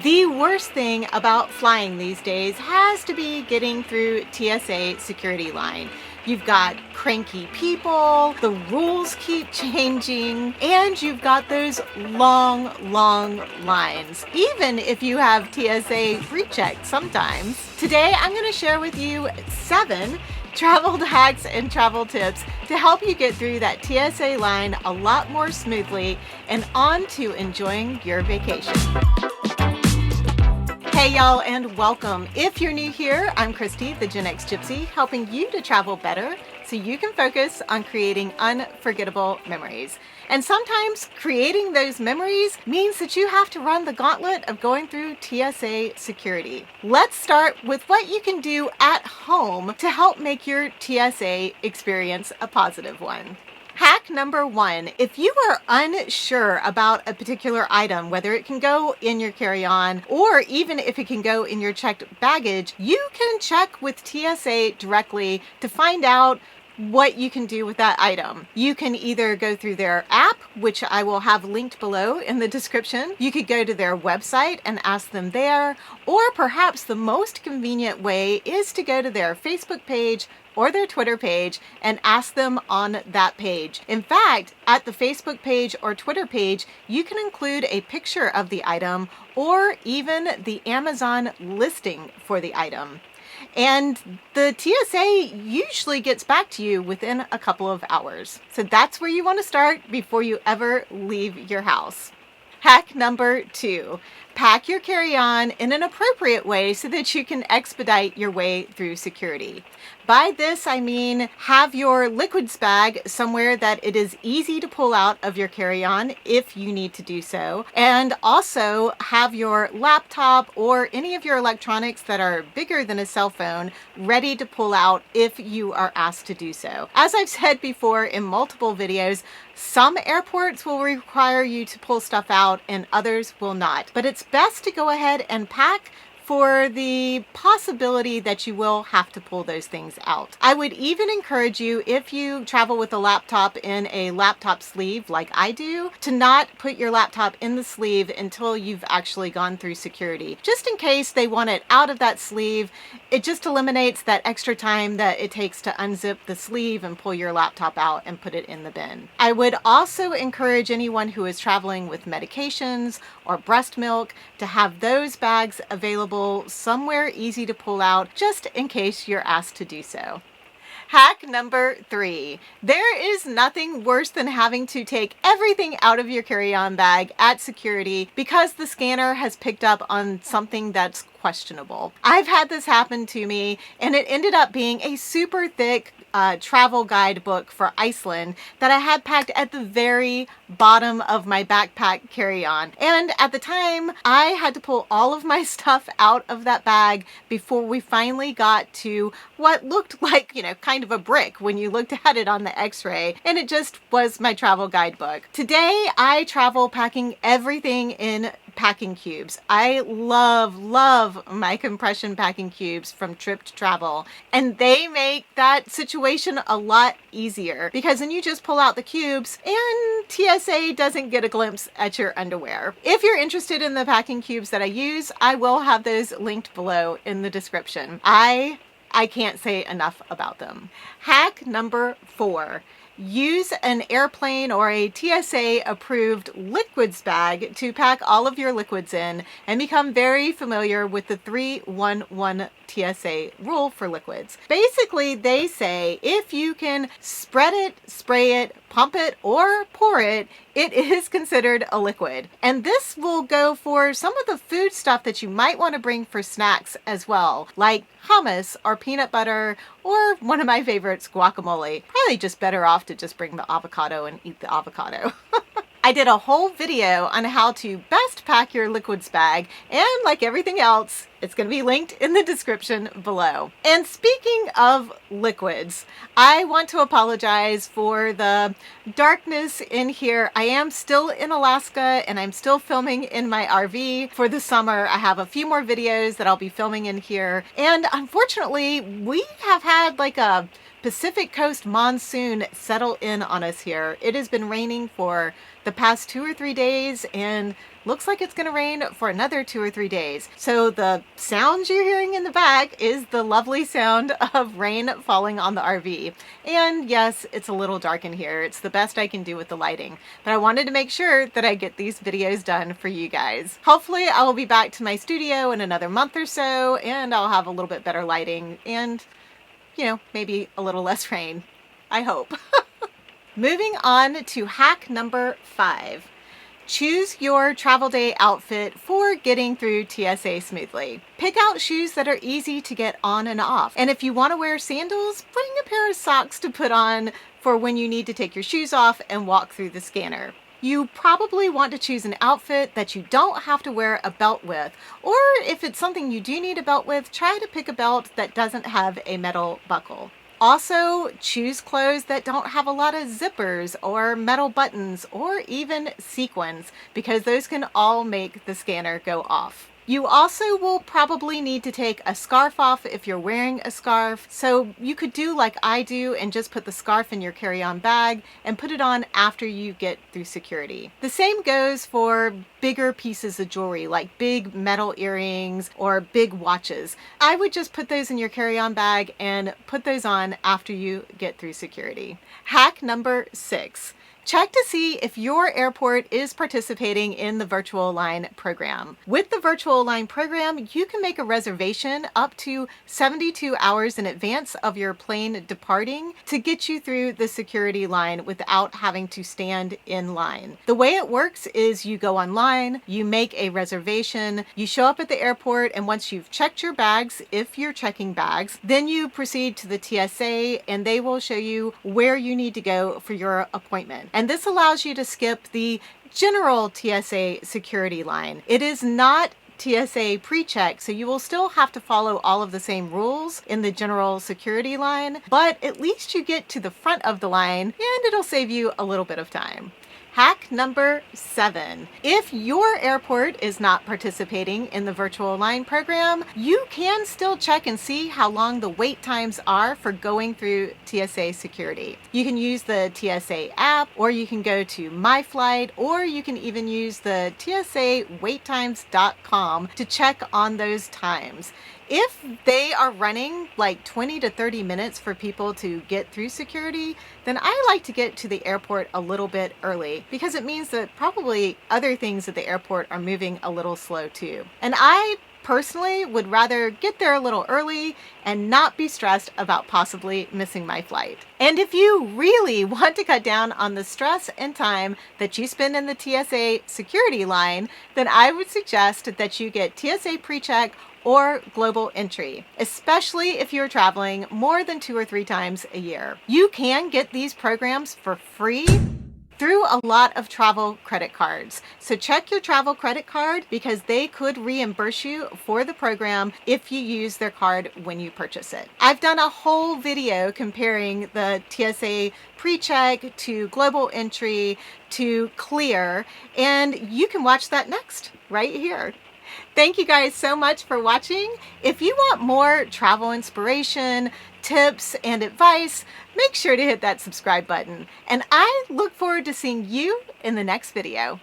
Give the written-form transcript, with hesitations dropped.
The worst thing about flying these days has to be getting through TSA security line. You've got cranky people, the rules keep changing, and you've got those long lines, even if you have TSA pre-check sometimes. Today, I'm going to share with you 7 travel hacks and travel tips to help you get through that TSA line a lot more smoothly and on to enjoying your vacation. Hey y'all, and welcome. If you're new here, I'm Christi, the Gen X Gypsy, helping you to travel better so you can focus on creating unforgettable memories. And sometimes creating those memories means that you have to run the gauntlet of going through TSA security. Let's start with what you can do at home to help make your TSA experience a positive one. Hack number 1, if you are unsure about a particular item, whether it can go in your carry-on or even if it can go in your checked baggage, you can check with TSA directly to find out what you can do with that item. You can either go through their app, which I will have linked below in the description. You could go to their website and ask them there, or perhaps the most convenient way is to go to their Facebook page or their Twitter page and ask them on that page. In fact, at the Facebook page or Twitter page, you can include a picture of the item or even the Amazon listing for the item. And the TSA usually gets back to you within a couple of hours. So that's where you want to start before you ever leave your house. Hack number 2, pack your carry-on in an appropriate way so that you can expedite your way through security. By this, I mean have your liquids bag somewhere that it is easy to pull out of your carry-on if you need to do so, and also have your laptop or any of your electronics that are bigger than a cell phone ready to pull out if you are asked to do so. As I've said before in multiple videos, some airports will require you to pull stuff out and others will not, but it's best to go ahead and pack for the possibility that you will have to pull those things out. I would even encourage you, if you travel with a laptop in a laptop sleeve like I do, to not put your laptop in the sleeve until you've actually gone through security. Just in case they want it out of that sleeve, it just eliminates that extra time that it takes to unzip the sleeve and pull your laptop out and put it in the bin. I would also encourage anyone who is traveling with medications or breast milk to have those bags available somewhere easy to pull out just in case you're asked to do so. Hack number 3. There is nothing worse than having to take everything out of your carry-on bag at security because the scanner has picked up on something that's questionable. I've had this happen to me, and it ended up being a super thick travel guide book for Iceland that I had packed at the very bottom of my backpack carry-on. And at the time, I had to pull all of my stuff out of that bag before we finally got to what looked like, kind of a brick when you looked at it on the x-ray, and it just was my travel guidebook. Today, I travel packing everything in packing cubes. I love my compression packing cubes from Trip to Travel, and they make that situation a lot easier because then you just pull out the cubes and TSA doesn't get a glimpse at your underwear. If you're interested in the packing cubes that I use, I will have those linked below in the description. I can't say enough about them. Hack number 4. Use an airplane or a TSA approved liquids bag to pack all of your liquids in and become very familiar with the 3-1-1 TSA rule for liquids. Basically, they say if you can spread it, spray it, pump it, or pour it, it is considered a liquid. And this will go for some of the food stuff that you might want to bring for snacks as well, like hummus or peanut butter, or one of my favorites, guacamole. Probably just better off to just bring the avocado and eat the avocado. I did a whole video on how to best pack your liquids bag, and like everything else, it's going to be linked in the description below. And speaking of liquids, I want to apologize for the darkness in here. I am still in Alaska and I'm still filming in my RV for the summer. I have a few more videos that I'll be filming in here. And unfortunately, we have had like a Pacific Coast monsoon settle in on us here. It has been raining for the past 2 or 3 days, and looks like it's going to rain for another 2 or 3 days. So the sounds you're hearing in the back is the lovely sound of rain falling on the RV. And yes, it's a little dark in here. It's the best I can do with the lighting, but I wanted to make sure that I get these videos done for you guys. Hopefully I will be back to my studio in another month or so, and I'll have a little bit better lighting and, maybe a little less rain. I hope. Moving on to hack number 5. Choose your travel day outfit for getting through TSA smoothly. Pick out shoes that are easy to get on and off. And if you want to wear sandals, bring a pair of socks to put on for when you need to take your shoes off and walk through the scanner. You probably want to choose an outfit that you don't have to wear a belt with, or if it's something you do need a belt with, try to pick a belt that doesn't have a metal buckle. Also, choose clothes that don't have a lot of zippers or metal buttons or even sequins, because those can all make the scanner go off. You also will probably need to take a scarf off if you're wearing a scarf, so you could do like I do and just put the scarf in your carry-on bag and put it on after you get through security. The same goes for bigger pieces of jewelry like big metal earrings or big watches. I would just put those in your carry-on bag and put those on after you get through security. Hack number 6. Check to see if your airport is participating in the Virtual Line program. With the Virtual Line program, you can make a reservation up to 72 hours in advance of your plane departing to get you through the security line without having to stand in line. The way it works is you go online, you make a reservation, you show up at the airport, and once you've checked your bags, if you're checking bags, then you proceed to the TSA and they will show you where you need to go for your appointment. And this allows you to skip the general TSA security line. It is not TSA pre-check, so you will still have to follow all of the same rules in the general security line, but at least you get to the front of the line and it'll save you a little bit of time. Hack number 7. If your airport is not participating in the Virtual Line program, you can still check and see how long the wait times are for going through TSA security. You can use the TSA app, or you can go to My Flight, or you can even use the TSAWaitTimes.com to check on those times. If they are running like 20 to 30 minutes for people to get through security, then I like to get to the airport a little bit early, because it means that probably other things at the airport are moving a little slow too. And I personally would rather get there a little early and not be stressed about possibly missing my flight. And if you really want to cut down on the stress and time that you spend in the TSA security line, then I would suggest that you get TSA PreCheck or global entry, especially if you're traveling more than 2 or 3 times a year. You can get these programs for free through a lot of travel credit cards. So check your travel credit card, because they could reimburse you for the program if you use their card when you purchase it. I've done a whole video comparing the TSA PreCheck to global entry to clear, and you can watch that next right here. Thank you guys so much for watching. If you want more travel inspiration, tips, and advice, make sure to hit that subscribe button. And I look forward to seeing you in the next video.